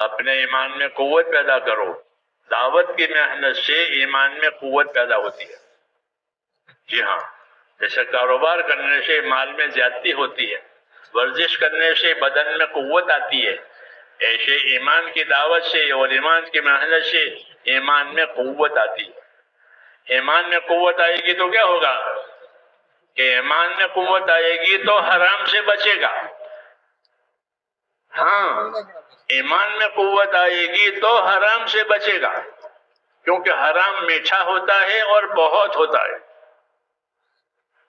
اپنے ایمان میں قوت پیدا کرو. دعوت کی محنت سے ایمان میں قوت پیدا ہوتی ہے. جی ہاں، جیسے کاروبار کرنے سے مال میں زیادتی ہوتی ہے، ورزش کرنے سے بدن میں قوت آتی ہے، ایسے ایمان کی دعوت سے اور ایمان کی محنت سے ایمان میں قوت آتی ہے. ایمان میں قوت آئے گی تو کیا ہوگا کہ ایمان میں قوت آئے گی تو حرام سے بچے گا. ہاں، ایمان میں قوت آئے گی تو حرام سے بچے گا، کیونکہ حرام میٹھا ہوتا ہے اور بہت ہوتا ہے.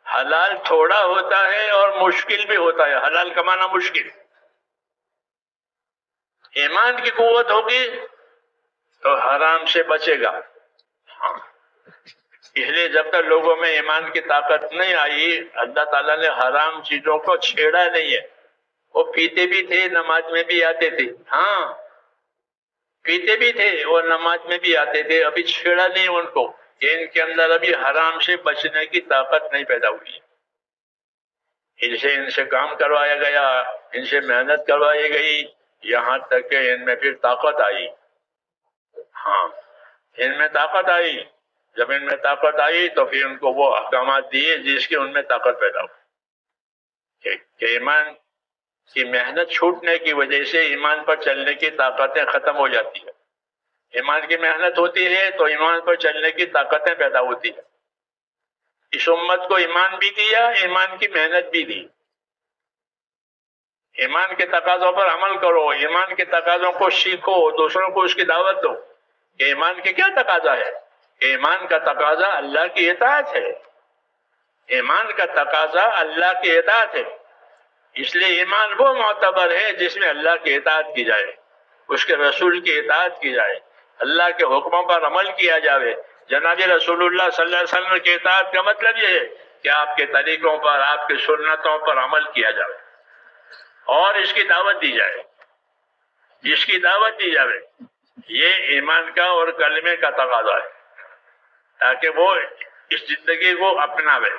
حلال تھوڑا ہوتا ہے اور مشکل بھی ہوتا ہے. حلال کمانا مشکل. ایمان کی قوت ہوگی تو حرام سے بچے گا. ہاں، اس لیے جب تک لوگوں میں ایمان کی طاقت نہیں آئی، اللہ تعالیٰ نے حرام چیزوں کو چھیڑا نہیں ہے. وہ پیتے بھی تھے، نماز میں بھی آتے تھے. ہاں، پیتے بھی تھے اور نماز میں بھی آتے تھے. ابھی چھیڑا نہیں ان کو کہ ان کے اندر ابھی حرام سے بچنے کی طاقت نہیں پیدا ہوئی. ان سے کام کروایا گیا، ان سے محنت کروائی گئی، یہاں تک کہ ان میں پھر طاقت آئی. ہاں، ان میں طاقت آئی. جب ان میں طاقت آئی تو پھر ان کو وہ احکامات دیے جس کی ان میں طاقت پیدا ہو. کہ ایمان کی محنت چھوٹنے کی وجہ سے ایمان پر چلنے کی طاقتیں ختم ہو جاتی ہیں. ایمان کی محنت ہوتی ہے تو ایمان پر چلنے کی طاقتیں پیدا ہوتی ہیں. اس امت کو ایمان بھی دیا، ایمان کی محنت بھی دی. ایمان کے تقاضوں پر عمل کرو، ایمان کے تقاضوں کو سیکھو، دوسروں کو اس کی دعوت دو. کہ ایمان کے کیا تقاضا ہے؟ کہ ایمان کا تقاضا اللہ کی اطاعت ہے. ایمان کا تقاضا اللہ کی اطاعت ہے. اس لیے ایمان وہ معتبر ہے جس میں اللہ کی اطاعت کی جائے، اس کے رسول کی اطاعت کی جائے، اللہ کے حکموں پر عمل کیا جائے. جناب رسول اللہ صلی اللہ علیہ وسلم کی اطاعت کا مطلب یہ ہے کہ آپ کے طریقوں پر، آپ کی سنتوں پر عمل کیا جائے اور اس کی دعوت دی جائے. جس کی دعوت دی جائے، یہ ایمان کا اور کلمے کا تقاضا ہے، تاکہ وہ اس زندگی کو اپناوے.